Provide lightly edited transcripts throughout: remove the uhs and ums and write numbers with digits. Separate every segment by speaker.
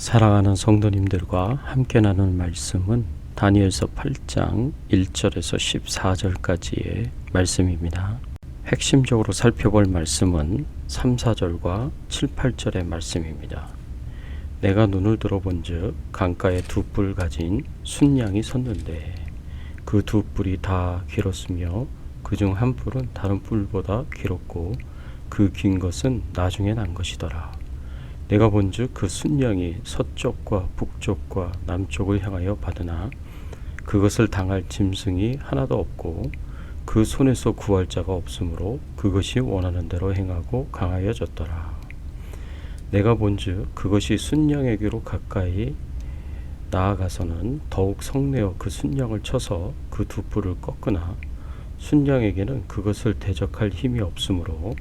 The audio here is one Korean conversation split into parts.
Speaker 1: 사랑하는 성도님들과 함께 나누는 말씀은 다니엘서 8장 1절에서 14절까지의 말씀입니다. 핵심적으로 살펴볼 말씀은 3, 4절과 7, 8절의 말씀입니다. 내가 눈을 들어본 즉 강가에 두 뿔 가진 순양이 섰는데 그 두 뿔이 다 길었으며 그중 한 뿔은 다른 뿔보다 길었고 그 긴 것은 나중에 난 것이더라. 내가 본즉 그 순양이 서쪽과 북쪽과 남쪽을 향하여 받으나 그것을 당할 짐승이 하나도 없고 그 손에서 구할 자가 없으므로 그것이 원하는 대로 행하고 강하여졌더라. 내가 본즉 그것이 순양에게로 가까이 나아가서는 더욱 성내어 그 순양을 쳐서 그 두 뿔을 꺾으나 순양에게는 그것을 대적할 힘이 없으므로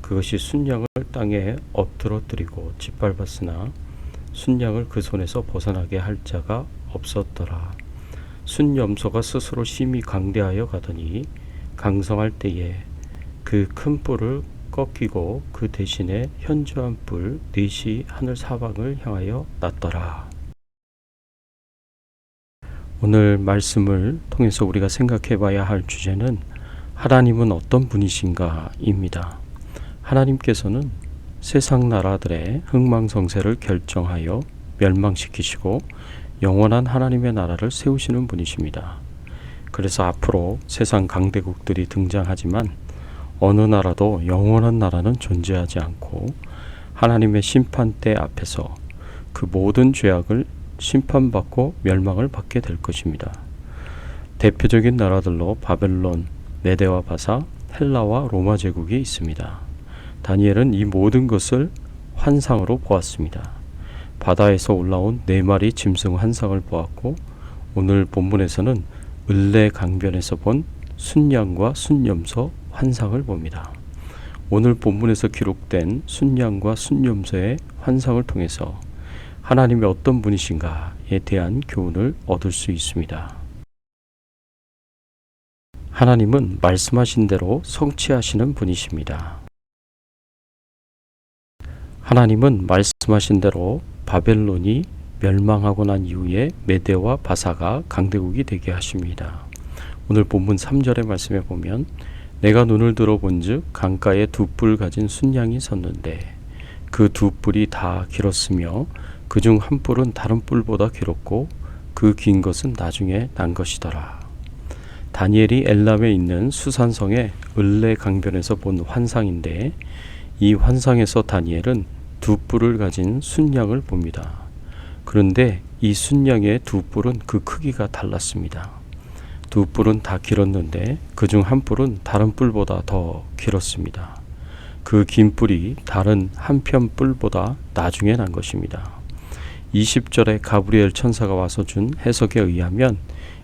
Speaker 1: 그것이 순양을 땅에 엎드러뜨리고 짓밟았으나 순양을 그 손에서 벗어나게 할 자가 없었더라. 순염소가 스스로 심히 강대하여 가더니 강성할 때에 그 큰 뿔을 꺾이고 그 대신에 현저한 뿔 넷이 하늘 사방을 향하여 났더라. 오늘 말씀을 통해서 우리가 생각해 봐야 할 주제는 하나님은 어떤 분이신가 입니다. 하나님께서는 세상 나라들의 흥망성쇠를 결정하여 멸망시키시고 영원한 하나님의 나라를 세우시는 분이십니다. 그래서 앞으로 세상 강대국들이 등장하지만 어느 나라도 영원한 나라는 존재하지 않고 하나님의 심판대 앞에서 그 모든 죄악을 심판받고 멸망을 받게 될 것입니다. 대표적인 나라들로 바벨론, 메대와 바사, 헬라와 로마 제국이 있습니다. 다니엘은 이 모든 것을 환상으로 보았습니다. 바다에서 올라온 4마리 짐승 환상을 보았고 오늘 본문에서는 을레 강변에서 본 순양과 순염소 환상을 봅니다. 오늘 본문에서 기록된 순양과 순염소의 환상을 통해서 하나님이 어떤 분이신가에 대한 교훈을 얻을 수 있습니다. 하나님은 말씀하신 대로 성취하시는 분이십니다. 하나님은 말씀하신 대로 바벨론이 멸망하고 난 이후에 메대와 바사가 강대국이 되게 하십니다. 오늘 본문 3절의 말씀에 보면 내가 눈을 들어본 즉 강가에 두 뿔 가진 순양이 섰는데 그 두 뿔이 다 길었으며 그중 한 뿔은 다른 뿔보다 길었고 그 긴 것은 나중에 난 것이더라. 다니엘이 엘람에 있는 수산성의 을레 강변에서 본 환상인데 이 환상에서 다니엘은 두 뿔을 가진 순양을 봅니다. 그런데 이 순양의 두 뿔은 그 크기가 달랐습니다. 두 뿔은 다 길었는데 그중 한 뿔은 다른 뿔보다 더 길었습니다. 그 긴 뿔이 다른 한편 뿔보다 나중에 난 것입니다. 20절에 가브리엘 천사가 와서 준 해석에 의하면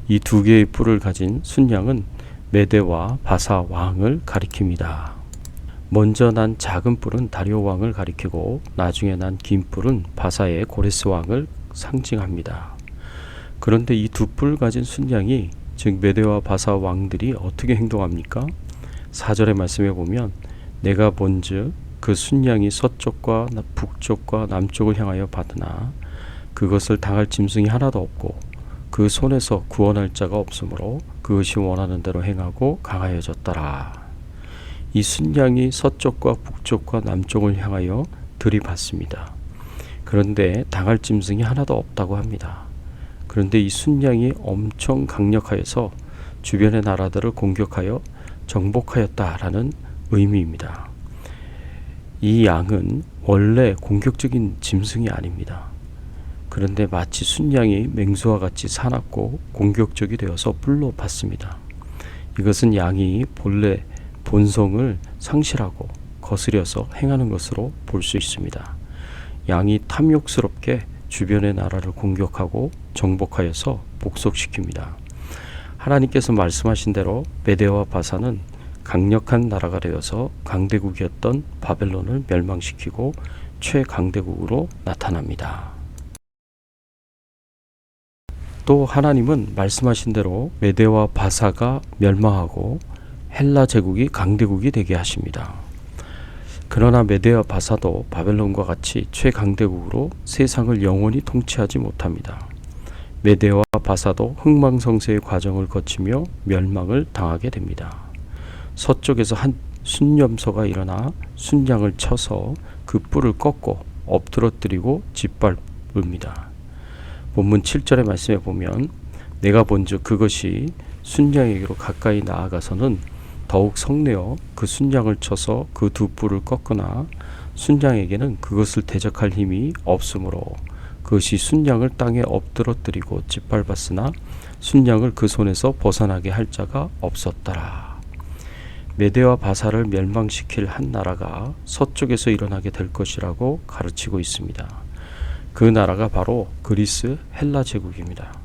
Speaker 1: 이 두 개의 뿔을 가진 순양은 메대와 바사 왕을 가리킵니다. 먼저 난 작은 뿔은 다리오 왕을 가리키고 나중에 난 긴 뿔은 바사의 고레스 왕을 상징합니다. 그런데 이 두 뿔 가진 순양이 즉 메대와 바사 왕들이 어떻게 행동합니까? 4절의 말씀에 보면 내가 본즉 그 순양이 서쪽과 북쪽과 남쪽을 향하여 받으나 그것을 당할 짐승이 하나도 없고 그 손에서 구원할 자가 없으므로 그것이 원하는 대로 행하고 강하여졌더라. 이 순양이 서쪽과 북쪽과 남쪽을 향하여 들이받습니다. 그런데 당할 짐승이 하나도 없다고 합니다. 그런데 이 순양이 엄청 강력하여서 주변의 나라들을 공격하여 정복하였다라는 의미입니다. 이 양은 원래 공격적인 짐승이 아닙니다. 그런데 마치 순양이 맹수와 같이 사납고 공격적이 되어서 뿔로 받습니다. 이것은 양이 본래 본성을 상실하고 거스려서 행하는 것으로 볼 수 있습니다. 양이 탐욕스럽게 주변의 나라를 공격하고 정복하여서 복속시킵니다. 하나님께서 말씀하신 대로 메대와 바사는 강력한 나라가 되어서 강대국이었던 바벨론을 멸망시키고 최강대국으로 나타납니다. 또 하나님은 말씀하신 대로 메대와 바사가 멸망하고 헬라 제국이 강대국이 되게 하십니다. 그러나 메대와 바사도 바벨론과 같이 최강대국으로 세상을 영원히 통치하지 못합니다. 메대와 바사도 흥망성쇠의 과정을 거치며 멸망을 당하게 됩니다. 서쪽에서 한 순념소가 일어나 순양을 쳐서 그 뿔을 꺾고 엎드러뜨리고 짓밟습니다. 본문 7절의 말씀에 보면 내가 본즉 그것이 순양에게로 가까이 나아가서는 더욱 성내어 그 순양을 쳐서 그 두 뿔을 꺾으나 순양에게는 그것을 대적할 힘이 없으므로 그것이 순양을 땅에 엎드러뜨리고 짓밟았으나 순양을 그 손에서 벗어나게 할 자가 없었더라. 메대와 바사를 멸망시킬 한 나라가 서쪽에서 일어나게 될 것이라고 가르치고 있습니다. 그 나라가 바로 그리스 헬라 제국입니다.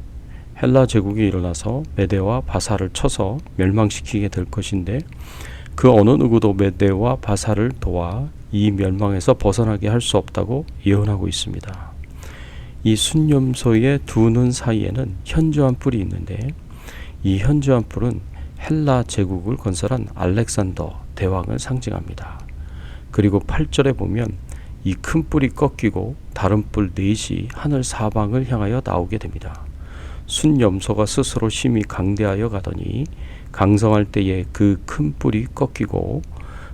Speaker 1: 헬라 제국이 일어나서 메대와 바사를 쳐서 멸망시키게 될 것인데 그 어느 누구도 메대와 바사를 도와 이 멸망에서 벗어나게 할 수 없다고 예언하고 있습니다. 이 순념소의 두 눈 사이에는 현저한 뿔이 있는데 이 현저한 뿔은 헬라 제국을 건설한 알렉산더 대왕을 상징합니다. 그리고 8절에 보면 이 큰 뿔이 꺾이고 다른 뿔 넷이 하늘 사방을 향하여 나오게 됩니다. 순염소가 스스로 심히 강대하여 가더니 강성할 때에 그 큰 뿔이 꺾이고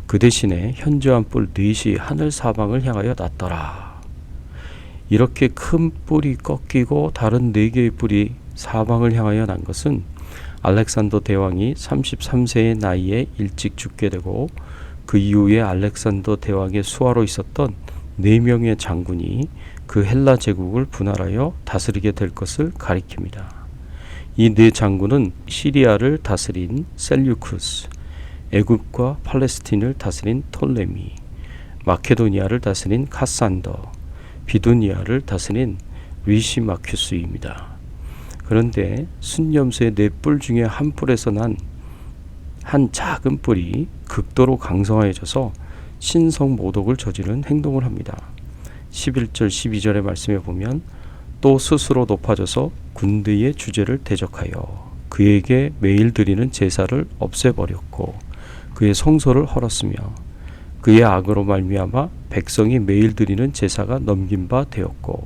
Speaker 1: 그 대신에 현저한 뿔 넷이 하늘 사방을 향하여 났더라. 이렇게 큰 뿔이 꺾이고 다른 네 개의 뿔이 사방을 향하여 난 것은 알렉산더 대왕이 33세의 나이에 일찍 죽게 되고 그 이후에 알렉산더 대왕의 수하로 있었던 4명의 장군이 그 헬라 제국을 분할하여 다스리게 될 것을 가리킵니다. 이 네 장군은 시리아를 다스린 셀류쿠스, 애굽과 팔레스틴을 다스린 톨레미, 마케도니아를 다스린 카산더, 비두니아를 다스린 리시마큐스입니다. 그런데 순념소의 네 뿔 중에 한 뿔에서 난 한 작은 뿔이 극도로 강성해져서 신성모독을 저지른 행동을 합니다. 11절 12절의 말씀에 보면 또 스스로 높아져서 군대의 주제를 대적하여 그에게 매일 드리는 제사를 없애버렸고 그의 성소를 헐었으며 그의 악으로 말미암아 백성이 매일 드리는 제사가 넘긴 바 되었고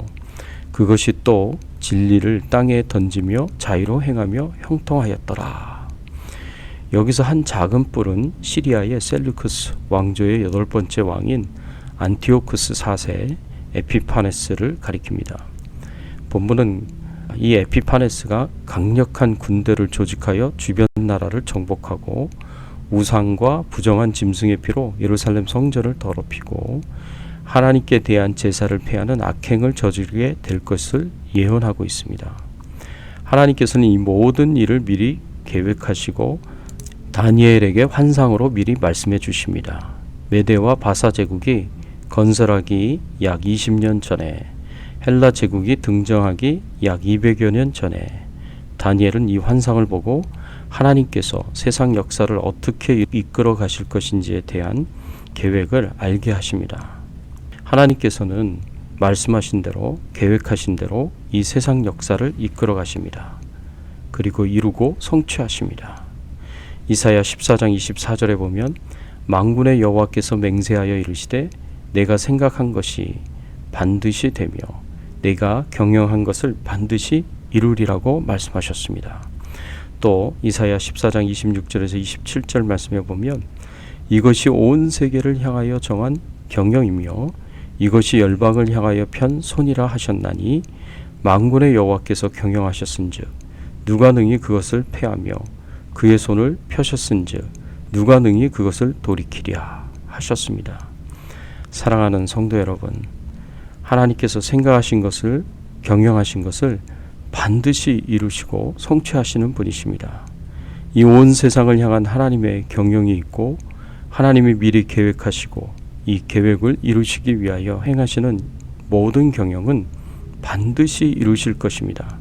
Speaker 1: 그것이 또 진리를 땅에 던지며 자의로 행하며 형통하였더라. 여기서 한 작은 뿔은 시리아의 셀루크스 왕조의 8번째 왕인 안티오쿠스 4세 에피파네스를 가리킵니다. 본문은 이 에피파네스가 강력한 군대를 조직하여 주변 나라를 정복하고 우상과 부정한 짐승의 피로 예루살렘 성전을 더럽히고 하나님께 대한 제사를 폐하는 악행을 저지르게 될 것을 예언하고 있습니다. 하나님께서는 이 모든 일을 미리 계획하시고 다니엘에게 환상으로 미리 말씀해 주십니다. 메대와 바사 제국이 건설하기 약 20년 전에 헬라 제국이 등장하기 약 200여 년 전에 다니엘은 이 환상을 보고 하나님께서 세상 역사를 어떻게 이끌어 가실 것인지에 대한 계획을 알게 하십니다. 하나님께서는 말씀하신 대로 계획하신 대로 이 세상 역사를 이끌어 가십니다. 그리고 이루고 성취하십니다. 이사야 14장 24절에 보면 만군의 여호와께서 맹세하여 이르시되 내가 생각한 것이 반드시 되며 내가 경영한 것을 반드시 이루리라고 말씀하셨습니다. 또 이사야 14장 26절에서 27절 말씀에 보면 이것이 온 세계를 향하여 정한 경영이며 이것이 열방을 향하여 편 손이라 하셨나니 만군의 여호와께서 경영하셨은즉 누가 능히 그것을 패하며 그의 손을 펴셨은즉 누가 능히 그것을 돌이키랴 하셨습니다. 사랑하는 성도 여러분, 하나님께서 생각하신 것을 경영하신 것을 반드시 이루시고 성취하시는 분이십니다. 이 온 세상을 향한 하나님의 경영이 있고 하나님이 미리 계획하시고 이 계획을 이루시기 위하여 행하시는 모든 경영은 반드시 이루실 것입니다.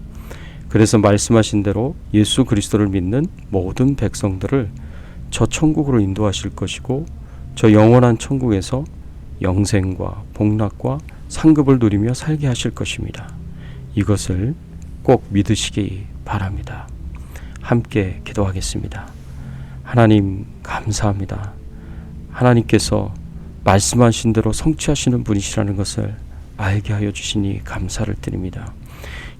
Speaker 1: 그래서 말씀하신 대로 예수 그리스도를 믿는 모든 백성들을 저 천국으로 인도하실 것이고 저 영원한 천국에서 영생과 복락과 상급을 누리며 살게 하실 것입니다. 이것을 꼭 믿으시기 바랍니다. 함께 기도하겠습니다. 하나님 감사합니다. 하나님께서 말씀하신 대로 성취하시는 분이시라는 것을 알게 하여 주시니 감사를 드립니다.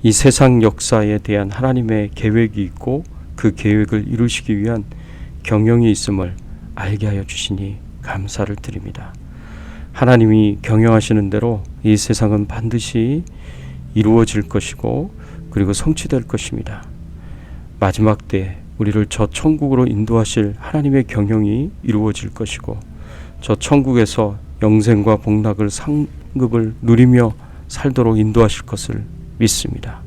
Speaker 1: 이 세상 역사에 대한 하나님의 계획이 있고 그 계획을 이루시기 위한 경영이 있음을 알게 하여 주시니 감사를 드립니다. 하나님이 경영하시는 대로 이 세상은 반드시 이루어질 것이고 그리고 성취될 것입니다. 마지막 때 우리를 저 천국으로 인도하실 하나님의 경영이 이루어질 것이고 저 천국에서 영생과 복락을 상급을 누리며 살도록 인도하실 것을 믿습니다.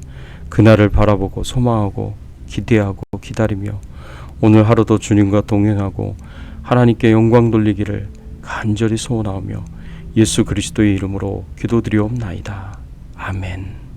Speaker 1: 그날을 바라보고 소망하고 기대하고 기다리며 오늘 하루도 주님과 동행하고 하나님께 영광 돌리기를 간절히 소원하며 예수 그리스도의 이름으로 기도드리옵나이다. 아멘.